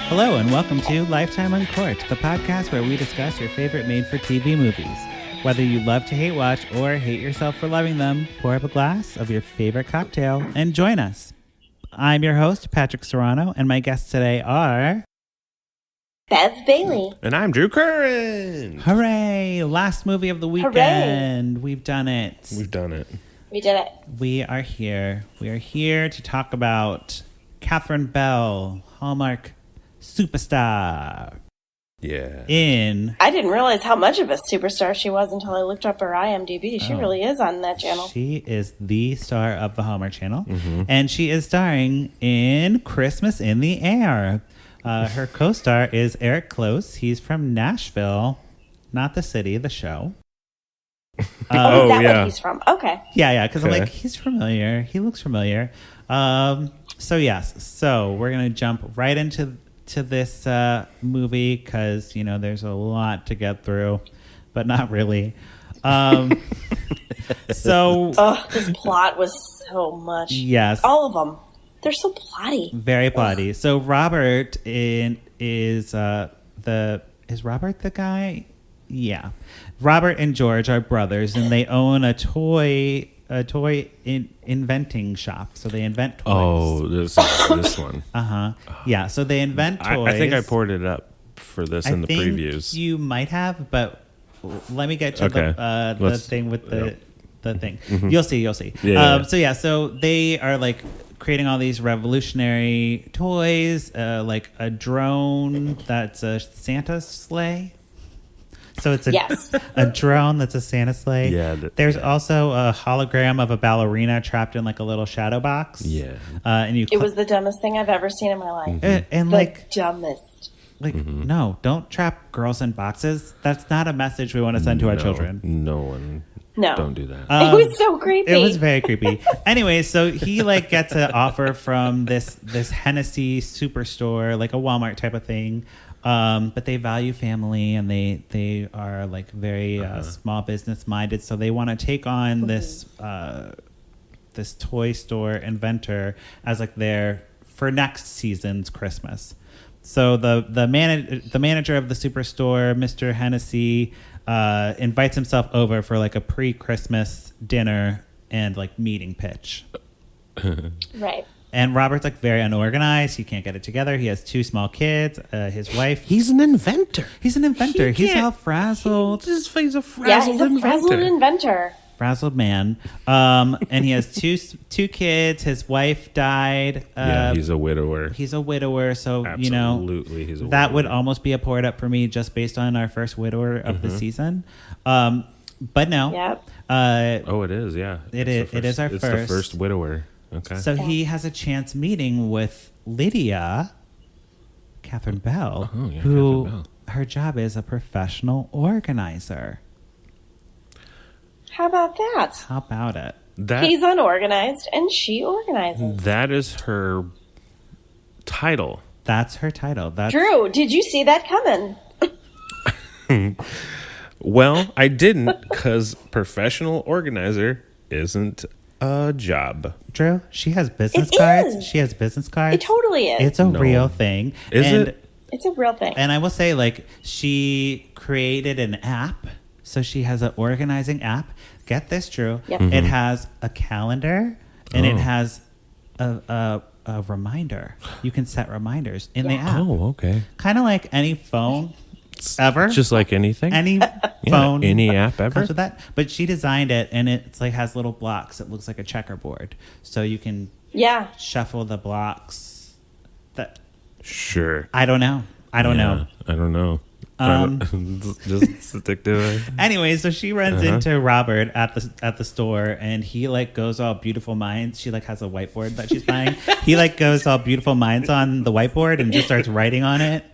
Hello and welcome to Lifetime Uncorked, the podcast where we discuss your favorite made-for-TV movies. Whether you love to hate watch or hate yourself for loving them, pour up a glass of your favorite cocktail and join us. I'm your host, Patrick Serrano, and my guests today are... Bev Bailey. And I'm Drew Curran. Hooray! Last movie of the weekend. Hooray. We've done it. We've done it. We did it. We are here. We are here to talk about Catherine Bell, Hallmark superstar. Yeah. I didn't realize how much of a superstar she was until I looked up her IMDb. She really is on that channel. She is the star of the Hallmark Channel. Mm-hmm. And she is starring in Christmas in the Air. Her co-star is Eric Close. He's from Nashville. Not the city, the show. Is that what he's from? Okay. Yeah, because I'm like, he's familiar. He looks familiar. So we're going to jump right into this movie because, you know, there's a lot to get through, but not really. This plot was so much. Yes. All of them. They're so plotty. Very plotty. Ugh. So Robert is Robert the guy? Yeah. Robert and George are brothers, and they own a toy inventing shop. So they invent toys. Oh, this one. Yeah. So they invent toys. I think I poured it up for this in the previews. You might have, but let me get to the thing with the thing. Mm-hmm. You'll see. Yeah. So they are like creating all these revolutionary toys, like a drone that's a Santa sleigh. So it's a drone that's a Santa sleigh. Yeah. There's also a hologram of a ballerina trapped in like a little shadow box. Yeah. It was the dumbest thing I've ever seen in my life. Mm-hmm. And like dumbest. Like, no, don't trap girls in boxes. That's not a message we want to send to our children. No one. No. Don't do that. It was so creepy. It was very creepy. Anyway, so he like gets an offer from this Hennessy superstore, like a Walmart type of thing. But they value family and they are like very small business minded. So they want to take on this toy store inventor as like for next season's Christmas. So the manager of the superstore, Mr. Hennessy, invites himself over for like a pre-Christmas dinner and like meeting pitch. Right. And Robert's like very unorganized. He can't get it together. He has 2 small kids. His wife. He's an inventor. He's all frazzled. He's a frazzled he's a frazzled inventor. Frazzled man. And he has two kids. His wife died. He's a widower. So, absolutely, you know, he's a widower. That would almost be a poured up for me just based on our first widower of the season. But no. Yep. It is, yeah. It is our first. It's the first widower. Okay. So he has a chance meeting with Lydia, Catherine Bell, who her job is a professional organizer. How about that? How about it? He's unorganized and she organizes. That is her title. That's her title. Drew, did you see that coming? Well, I didn't, because professional organizer isn't a job. Drew, she has business cards. She has business cards. It totally is. It's a real thing. Is it? It's a real thing. And I will say, like, she created an app. So she has an organizing app. Get this, Drew. Yep. Mm-hmm. It has a calendar and it has a reminder. You can set reminders in the app. Oh, okay. Kind of like any phone ever. Just like anything. Any phone. Any app ever. Comes with that. But she designed it and it's like has little blocks. It looks like a checkerboard. So you can shuffle the blocks. Sure. I don't know. I don't know. Just stick to it. Anyway, so she runs into Robert at the store, and he like goes all beautiful minds. She like has a whiteboard that she's buying. He like goes all beautiful minds on the whiteboard and just starts writing on it.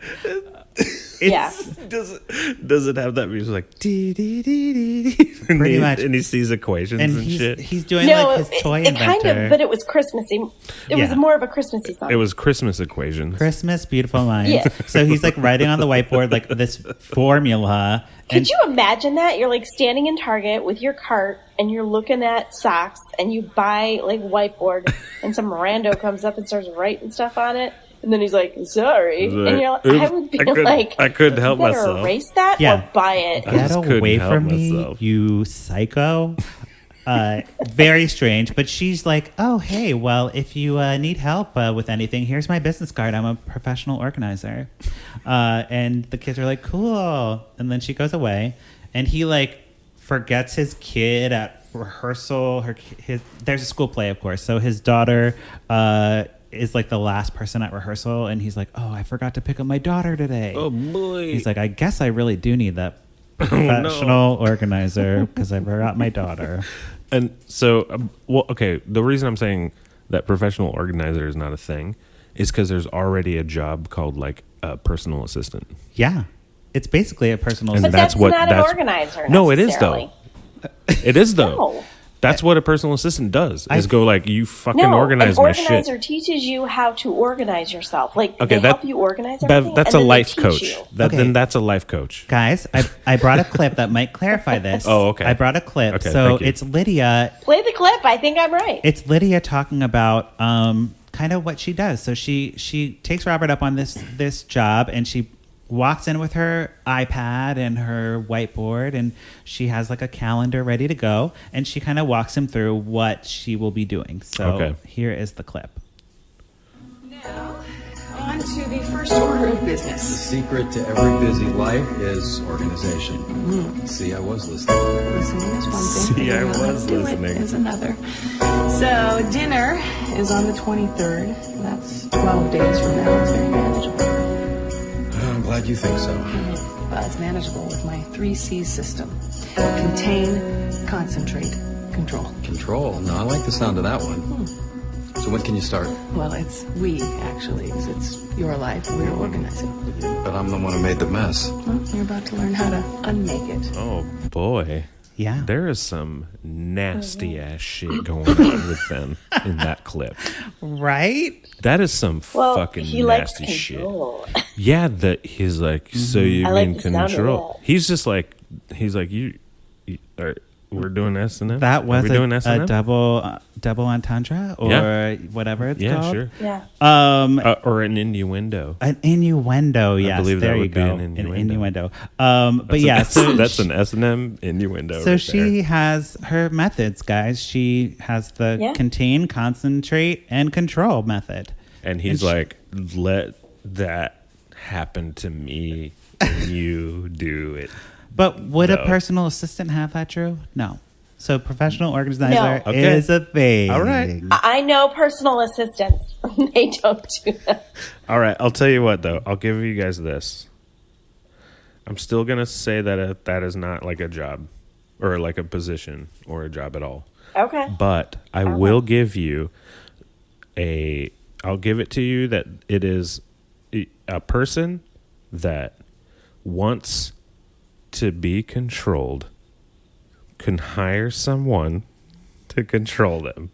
Does it have that music like dee dee dee dee? Pretty much, and he sees equations and shit. He's doing like his toy inventor. Kind of, but it was Christmassy. It was more of a Christmassy song. It was Christmas equations. Christmas beautiful minds. Yeah. So he's like writing on the whiteboard like this formula. Could you imagine that? You're like standing in Target with your cart and you're looking at socks and you buy like whiteboard and some rando comes up and starts writing stuff on it. And then he's like, sorry. He's like, And you're like, "Oops, I would be I couldn't help you better myself." erase that Yeah. or buy it. I Get just couldn't away help from me, myself. you psycho. Very strange. But she's like, oh, hey, well, if you need help with anything, here's my business card. I'm a professional organizer. And the kids are like, cool. And then she goes away. And he, like, forgets his kid at rehearsal. There's a school play, of course. So his daughter is, like, the last person at rehearsal. And he's like, oh, I forgot to pick up my daughter today. Oh boy. He's like, I guess I really do need that professional organizer because I forgot my daughter. And so, well, okay, the reason I'm saying that professional organizer is not a thing is because there's already a job called like a personal assistant. Yeah. It's basically a personal And But assistant. that's that's what- not that's- an organizer. No, it is necessarily. though. It is though. No. That's what a personal assistant does. Is go like, you fucking No, organize an my shit. organizer teaches you how to organize yourself. Like, Okay, they help you organize that everything. that's and a then they life teach coach. you. Okay. Then that's a life coach. Guys, I brought a clip that might clarify this. Oh, okay. I brought a clip. Okay, so thank you. it's Lydia. Play the clip. I think I'm right. It's Lydia talking about kind of what she does. So she takes Robert up on this job, and she walks in with her iPad and her whiteboard, and she has like a calendar ready to go, and she kind of walks him through what she will be doing. So Okay. here is the clip. Now, on to the first order of The business. secret to every busy life is organization. See, I was listening. Listening is one thing. See, I figuring out how was to do it listening. is another. So, dinner is on the 23rd. That's 12 days from now. It's very manageable. I'm glad you think so. Well, it's manageable with my 3C system. Contain, concentrate, control. Control. No, I like the sound of that one. So when can you start? Well, it's we, actually, because it's your life. We're organizing. But I'm the one who made the mess. Well, you're about to learn how to unmake it. Oh boy. Yeah. There is some nasty ass shit going on with them in that clip. Right? That is some Well, fucking he likes nasty shit. control. Yeah, that he's like, so you I like mean the sound of control? that. He's just like, you we're doing S and M. That was we doing a S&M? double entendre or Yeah. whatever it's Yeah, called. sure. Yeah. Or an innuendo. An innuendo, yes. believe that there you would be go. an innuendo. innuendo. But yeah, so That's an S&M innuendo. so right she there. has her methods, guys. She has the Yeah. contain, concentrate, and control method. And he's like, let that happen to me, and you do it. But would a No. personal assistant have that, Drew? No. So professional organizer No. Okay. is a thing. All right. I know personal assistants. They don't do that. All right, I'll tell you what, though. I'll give you guys this. I'm still going to say that that is not like a job or like a position or a job at all. Okay. But I will give you I'll give it to you that it is a person that wants to be controlled can hire someone to control them.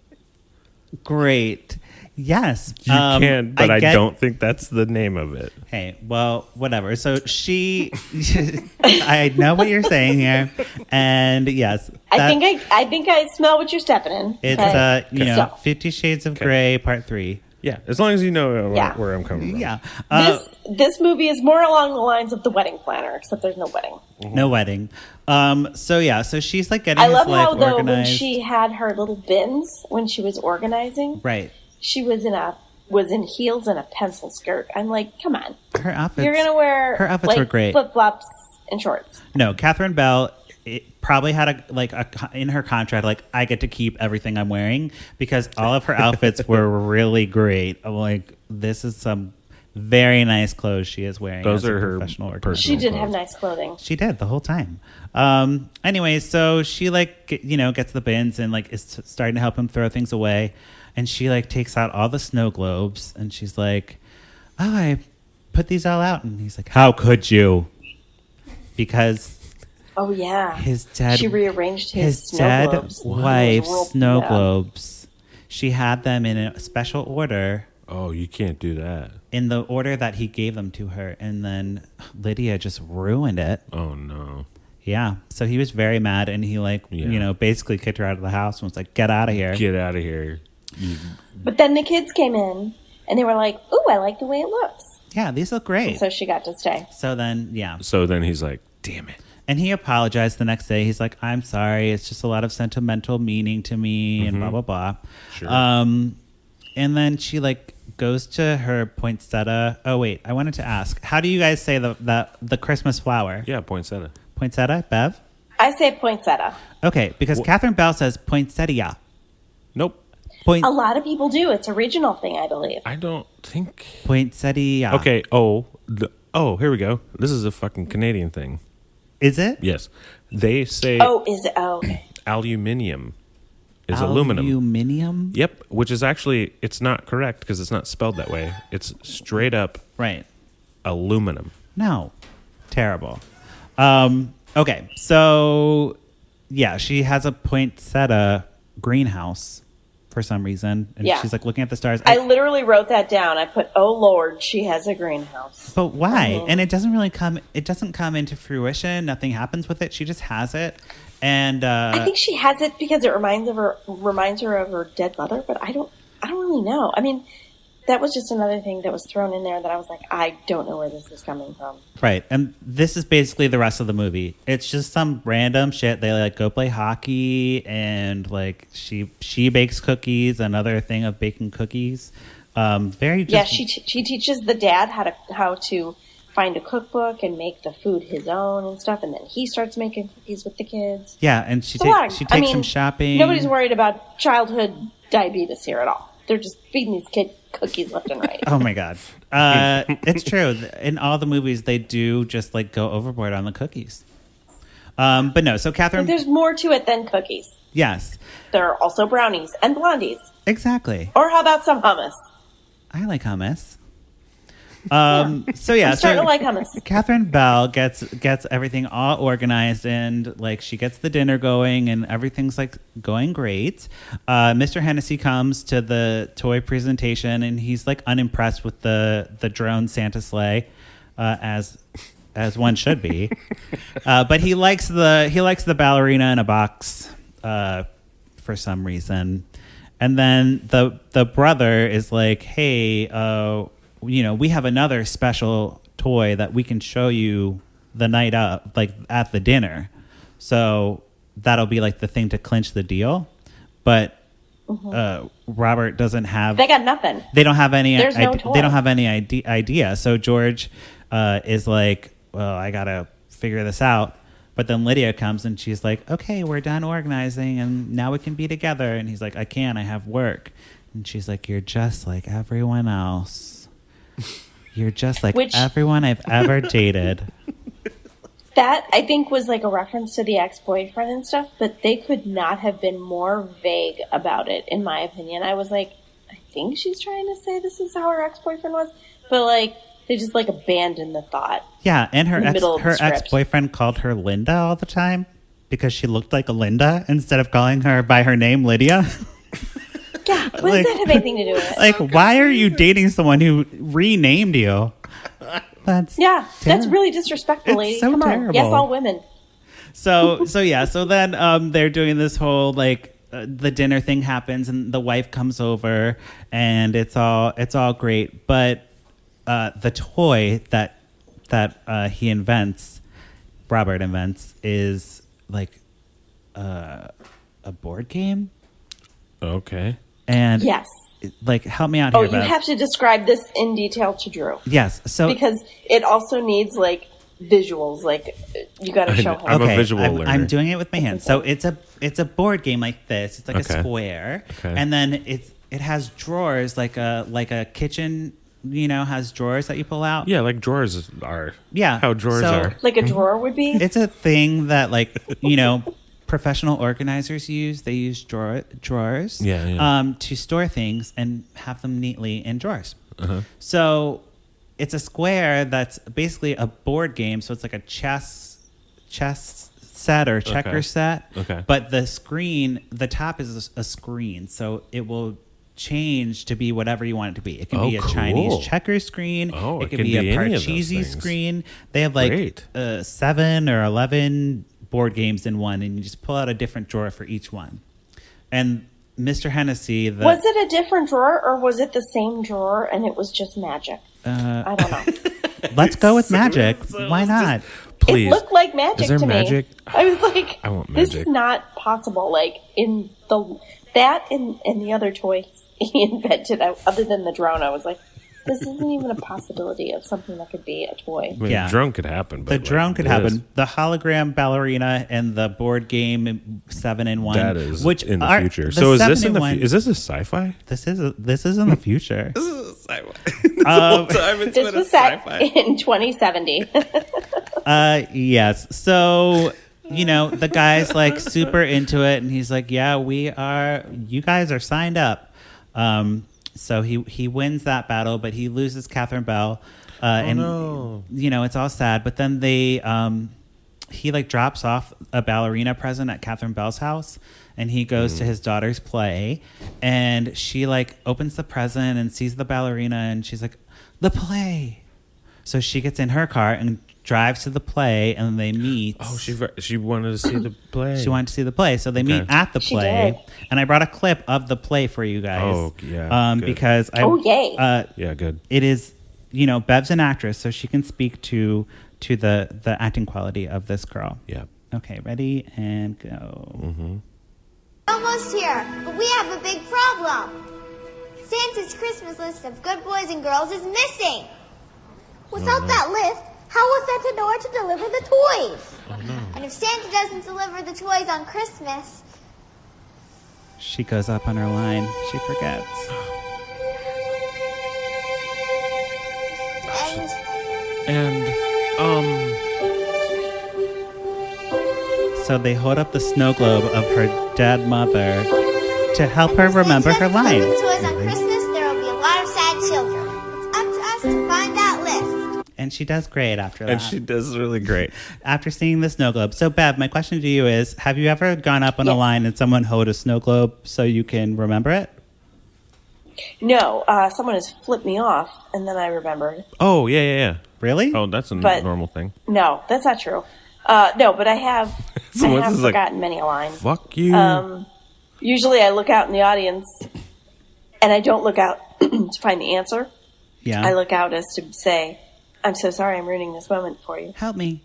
Great. Yes. You can, but I get- don't think that's the name of it. Hey, well, whatever. So she, I know what you're saying here, and yes, I think I smell what you're stepping in. it's but still. 50 Shades of Grey Part 3. Yeah, as long as you know Yeah. where I'm coming from. Yeah. This movie is more along the lines of The Wedding Planner, except there's no wedding. No wedding. So she's like getting I his love life how though when organized. she had her little bins when she was organizing, Right. she was in heels and a pencil skirt. I'm like, come on, Her outfits. you're gonna wear her outfits were great. flip flops and shorts. No, Catherine Bell probably had in her contract, like, I get to keep everything I'm wearing because all of her outfits were really great. I'm like, this is some very nice clothes she is wearing. Those as a are her professional organizer. personal She did clothes. have nice clothing. She did the whole time. Anyway, so she gets the bins and like is starting to help him throw things away, and she like takes out all the snow globes and she's like, "Oh, I put these all out," and he's like, "How could you?" Because Oh yeah, she rearranged his snow dead globes. wife's Real- snow yeah. globes. She had them in a special order. Oh, you can't do that. In the order that he gave them to her, and then Lydia just ruined it. Oh, no. Yeah, so he was very mad, and he basically kicked her out of the house and was like, "Get out of here!" Get out of here. But then the kids came in, And they were like, ooh, I like the way it looks. Yeah, these look great. And so she got to stay. So then, yeah. So then he's like, damn it. And he apologized the next day. He's like, I'm sorry. It's just a lot of sentimental meaning to me and blah, blah, blah. Sure. And then she like goes to her poinsettia. Oh, wait. I wanted to ask, how do you guys say the Christmas flower? Yeah, poinsettia. Poinsettia, Bev? I say poinsettia. Okay, because Catherine Bell says poinsettia. Nope. A lot of people do. It's a regional thing, I believe. I don't think. Poinsettia. Okay. Here we go. This is a fucking Canadian thing. Is it? Yes. They say Oh, is it? Oh, okay. aluminium is aluminum. Aluminium? Yep. Which is actually, it's not correct because it's not spelled that way. It's straight up Right. aluminum. No. Terrible. Okay, so yeah, she has a poinsettia greenhouse for some reason, and Yeah. she's like looking at the stars. I literally wrote that down. I put, oh, Lord, she has a greenhouse. But why? And it doesn't really come. It doesn't come into fruition. Nothing happens with it. She just has it, and I think she has it because it reminds her of her dead mother, but I don't really know. I mean, that was just another thing that was thrown in there that I was like, I don't know where this is coming from. right. And this is basically the rest of the movie. It's just some random shit. They like go play hockey, and like she bakes cookies. Another thing of baking cookies. Very just, Yeah, she teaches the dad how to find a cookbook and make the food his own and stuff, and then he starts making cookies with the kids. yeah, and she It's a lot. takes some shopping. Nobody's worried about childhood diabetes here at all. They're just feeding these kids cookies left and right. Oh my god, it's true. In all the movies, they do just like go overboard on the cookies. But no, so Catherine. But there's more to it than cookies. Yes, There are also brownies and blondies. exactly. Or how about some hummus? I like hummus. So yeah, I'm starting to like hummus. Catherine Bell gets everything all organized, and like she gets the dinner going, and everything's like going great. Mr. Hennessy comes to the toy presentation, and he's like unimpressed with the drone Santa sleigh, as one should be. But he likes the ballerina in a box for some reason. And then the brother is like, hey, we have another special toy that we can show you the night up, like at the dinner. So that'll be like the thing to clinch the deal. But Robert doesn't have. They got nothing. They don't have any. There's no toy. They don't have any idea. So George is like, well, I gotta figure this out. But then Lydia comes and she's like, okay, we're done organizing and now we can be together. And he's like, I can't, I have work. And she's like, you're just like everyone else. You're just like everyone I've ever dated. That, I think, was like a reference to the ex-boyfriend and stuff, but they could not have been more vague about it, in my opinion. I was like, I think she's trying to say this is how her ex-boyfriend was. But like, they just like abandoned the thought. Yeah, and her script. ex-boyfriend called her Linda all the time because she looked like a Linda instead of calling her by her name, Lydia. Yeah, what does that have anything to do with it? Like, why are you dating someone who renamed you? That's really disrespectful, It's lady. so Come terrible. on, yes, all women. So then they're doing this whole like the dinner thing happens and the wife comes over and it's all great, but the toy that Robert invents is like a board game. Okay. And Yes. Like, help me out Oh, here. you Bev. have to describe this in detail to Drew. Yes. So because it also needs like visuals. Like you got to show him. I'm a visual learner. I'm doing it with my hands. So it's a board game like this. It's like a square, and then it has drawers like a kitchen. Has drawers that you pull out. Yeah, like drawers are. Yeah, how drawers are. Like a drawer would be. It's a thing that professional organizers use. They use drawers. To store things and have them neatly in drawers. Uh-huh. So it's a square that's basically a board game. So it's like a chess set or checker set. Okay. But the top is a screen, so it will change to be whatever you want it to be. It can be a Chinese checker screen. It can be a Parcheesi screen. They have like 7 or 11 board games in one, and you just pull out a different drawer for each one. And Mr. Hennessy. Was it a different drawer or was it the same drawer and it was just magic? I don't know. Let's go with magic. Why not? Please. It looked like magic Is there to magic? me. I was like, I want this magic. is not possible. Like in the other toys he invented, other than the drone, I was like, this isn't even a possibility of something that could be a toy. I mean, Yeah. the drone could happen. But The drone could this- happen. The hologram ballerina and the board game 7-in-1. That is which in the are- future. So is this in the? 7-in-1 Is this a sci-fi? This is in the future. This is a sci-fi. Time it's This was set in 2070. Yes. So, the guy's like super into it, and he's like, "Yeah, you guys are signed up." So he wins that battle, but he loses Catherine Bell, and no. it's all sad. But then he like drops off a ballerina present at Catherine Bell's house, and he goes to his daughter's play, and she like opens the present and sees the ballerina, and she's like, "The play." So she gets in her car and drives to the play, and they meet. Oh, she wanted to see the play. She wanted to see the play, so they meet at the She play. did. And I brought a clip of the play for you guys. Oh, yeah, good. Because Yay. Yeah, good. it is, Bev's an actress, so she can speak to the acting quality of this girl. Yeah. Okay, ready and go. Almost here, but we have a big problem. Santa's Christmas list of good boys and girls is missing. Without that list, how will Santa know where to deliver the toys? And if Santa doesn't deliver the toys on Christmas, She goes up on her line. She forgets. and So they hold up the snow globe of her dead mother to help her remember her Santa line. doesn't deliver the toys on Christmas, there will be a lot of sad children. It's up to us to find that list. And she does great after that. And she does really great. After seeing the snow globe. So, Bev, my question to you is, have you ever gone up on a Yes. line and someone hold a snow globe so you can remember it? No, someone has flipped me off, and then I remembered. Oh, yeah. Really? Oh, that's a But- normal thing. No, that's not true. No, but I have, So I what's have this like? forgotten many a line. Fuck you. Usually I look out in the audience, and I don't look out to find the answer. Yeah. I look out as to say, I'm so sorry I'm ruining this moment for you. Help me.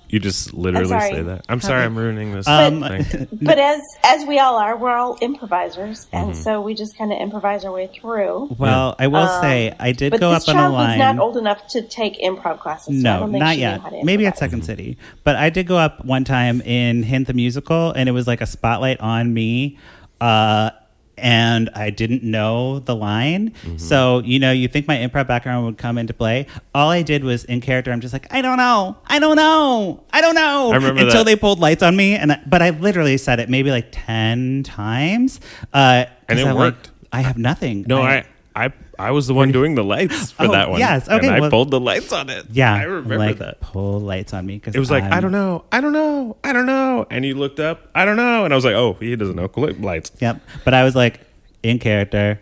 You just literally I'm sorry. say that. I'm sorry I'm ruining this Um, thing. But as we all are, we're all improvisers, Mm-hmm. and so we just kind of improvise our way through. Well, I will say, I did But go this up on a child was line. not old enough to take improv classes. So I No, don't think not she yet. Knew how to Maybe at improvise. Second City. But I did go up one time in Hint the Musical, and it was like a spotlight on me. And I didn't know the line. So, you think my improv background would come into play. All I did was in character, I'm just like, I don't know. I remember Until that. they pulled lights on me. But I literally said it maybe like 10 times. And it worked. I have nothing. No, I was the one doing the lights for Oh, that one. yes, okay, And I well- pulled the lights on it. Yeah. I remember like, that. pull lights on me. It was like, I don't know. And you looked up, I don't know. And I was like, oh, he doesn't know. Lights. Yep. But I was like in character,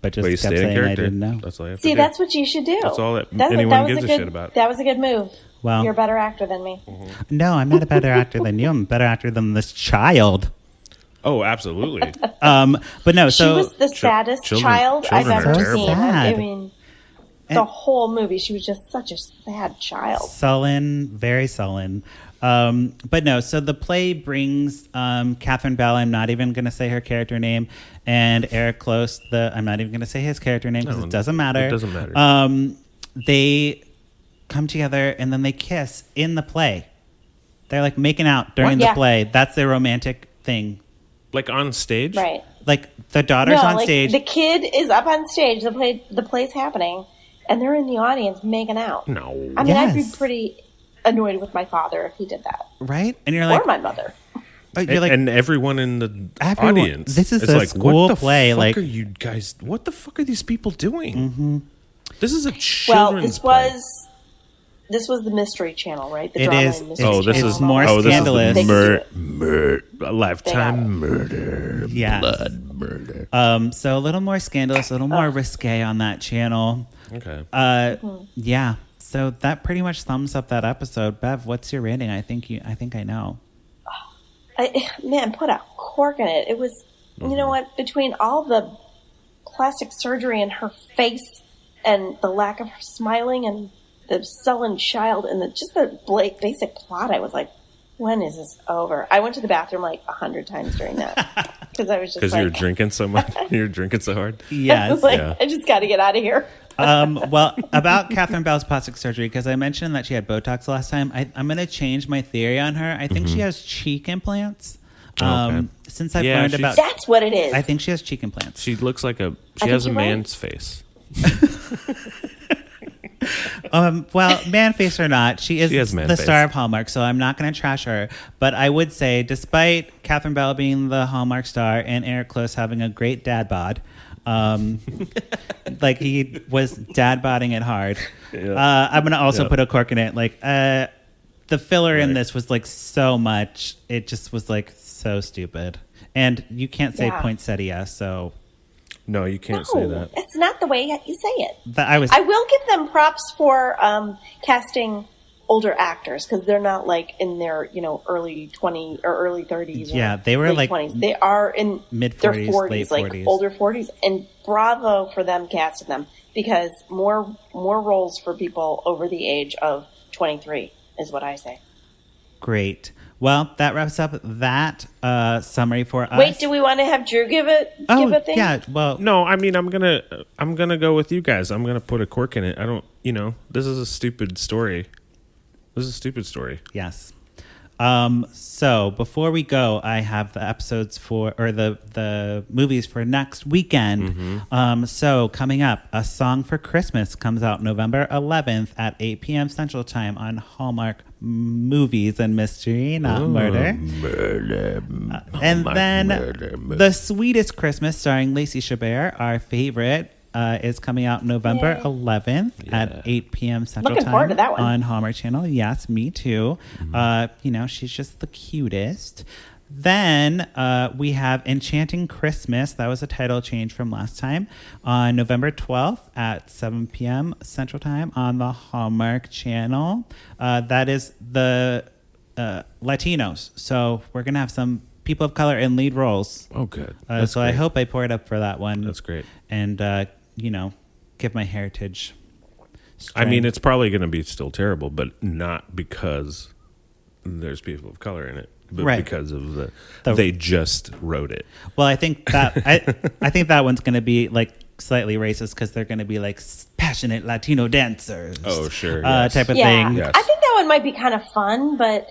but just But you kept stayed in saying I character. didn't know. That's all you have to See, do. that's what you should do. That's all that anyone was gives a good, shit about. That was a good move. Well- You're a better actor than me. No, I'm not a better actor than you. I'm a better actor than this child. Oh, absolutely. But no, so she was the saddest children- child I've children are ever terrible. seen. I Sad. mean, And- the whole movie, she was just such a sad child. sullen, very sullen. But no, so the play brings Catherine Bell. I'm not even going to say her character name, and Eric Close. I'm not even going to say his character name because No, it doesn't matter. it doesn't matter. They come together and then they kiss in the play. They're like making out during the Yeah. play. That's their romantic thing. Like on stage? Right. Like the daughter's on like, stage. the kid is up on stage. The play's happening, and they're in the audience making out. No. I mean, I'd be Yes. pretty annoyed with my father if he did that, Right? And you're like, or my mother. you're like, and everyone in the Everyone- audience. this is is a like, school what the play, Fuck like- are you guys? What the fuck are these people doing? Mm-hmm. This is a Well, children's play. this was the Mystery Channel, right? The It drama is- and Mystery Oh, this Channel. is more oh, scandalous. This is They a lifetime murder, Yes. blood murder. so a little more scandalous, a little more risque on that channel. Okay. Yeah. So that pretty much sums up that episode. Bev, what's your rating? I think I know. Man, put a cork in it. It was you know what? Between all the plastic surgery in her face and the lack of her smiling and the sullen child and the basic plot, I was like, when is this over? I went to the bathroom like 100 times during that because I was just because you're drinking so much, you're drinking so hard. Yes. I just got to get out of here. Well, about Catherine Bell's plastic surgery, because I mentioned that she had Botox last time. I'm going to change my theory on her. I think she has cheek implants. Okay. Since I've learned about, that's what it is. I think she has cheek implants. She looks like she has a man's face. Well, man face or not, she is the face. star of Hallmark, so I'm not going to trash her. But I would say, despite Catherine Bell being the Hallmark star and Eric Close having a great dad bod, like he was dad bodding it hard. Yeah. I'm going to also put a cork in it. Like the filler in this was like so much. It just was like so stupid. And you can't say poinsettia, so... No, you can't say that. It's not the way you say it. I will give them props for casting older actors because they're not like in their early 20s or early 30s. Yeah, they were like 20s. They are in mid 40s, 40s, late 40s, like older 40s. And bravo for them casting them because more roles for people over the age of 23 is what I say. Great. Well, that wraps up that summary for us. Wait, do we want to have Drew give a thing? Yeah. Well, no. I mean, I'm gonna go with you guys. I'm gonna put a cork in it. I don't. This is a stupid story. Yes. So before we go, I have the episodes the movies for next weekend. So coming up, A Song for Christmas comes out November 11th at 8 p.m. Central Time on Hallmark Movies and Mystery, not Murder. And then The Sweetest Christmas, starring Lacey Chabert, our favorite, is coming out November 11th at 8 p.m. Central Looking Time forward to that one. on Hallmark Channel. Yes, me too. She's just the cutest. Then we have Enchanting Christmas. That was a title change from last time. On November 12th at 7 p.m. Central Time on the Hallmark Channel. That is the Latinos. So we're going to have some people of color in lead roles. Oh, good. So great. I hope I poured up for that one. That's great. And, give my heritage strength. I mean, it's probably going to be still terrible, but not because there's people of color in it. But because of they just wrote it. Well, I think that I think that one's going to be like slightly racist because they're going to be like passionate Latino dancers. Oh, sure, type of thing. Yes. I think that one might be kind of fun, but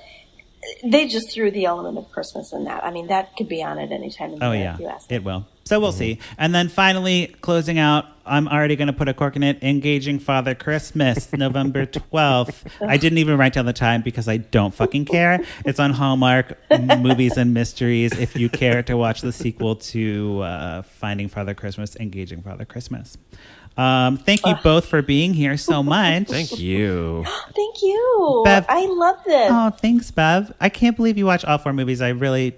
they just threw the element of Christmas in that. I mean, that could be on at any time in the year if you ask me. It will. So we'll see. And then finally, closing out, I'm already going to put a cork in it, Engaging Father Christmas, November 12th. I didn't even write down the time because I don't fucking care. It's on Hallmark Movies and Mysteries if you care to watch the sequel to Finding Father Christmas, Engaging Father Christmas. Thank you both for being here so much. Thank you. Thank you. Bev, I love this. Oh, thanks, Bev. I can't believe you watch all 4 movies. I really,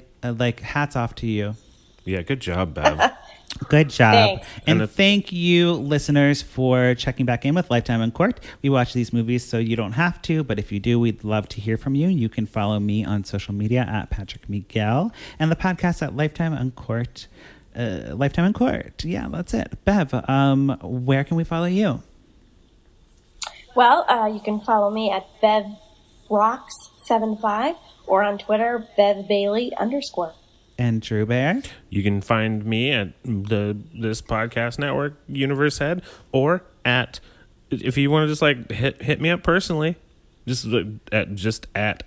hats off to you. Yeah, good job, Bev. Good job. Thanks. And thank you, listeners, for checking back in with Lifetime Uncorked. We watch these movies so you don't have to, but if you do, we'd love to hear from you. You can follow me on social media at Patrick Miguel and the podcast at Lifetime Uncorked. Lifetime Uncorked. Yeah, that's it. Bev, where can we follow you? Well, you can follow me at BevRocks75 or on Twitter, BevBailey_. And Drew Bear? You can find me at this podcast network, Universe Head, or at, if you want to just like hit me up personally, just at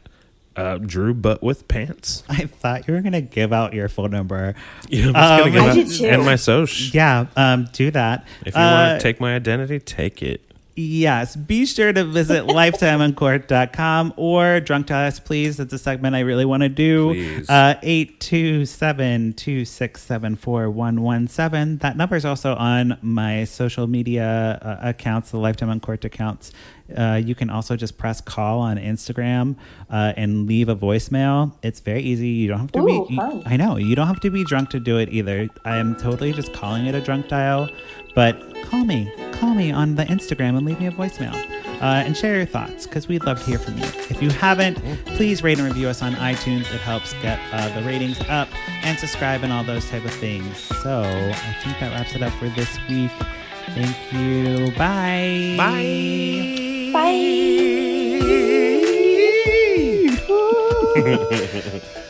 Drew Butt with Pants. I thought you were going to give out your phone number. Yeah, I'm just going to I did give too. out and my social. Yeah, do that. If you want to take my identity, take it. Yes, be sure to visit lifetimeuncorked.com or Drunk to Us, please. That's a segment I really want to do. 827-267-4117. That number is also on my social media accounts, the Lifetime Uncorked accounts. You can also just press call on Instagram and leave a voicemail. It's very easy. You don't have to fun. I know. You don't have to be drunk to do it either. I am totally just calling it a drunk dial. But call me on the Instagram and leave me a voicemail. and share your thoughts because we'd love to hear from you. If you haven't, please rate and review us on iTunes. It helps get the ratings up, and subscribe and all those type of things. So I think that wraps it up for this week. Thank you. Bye. Bye. Bye.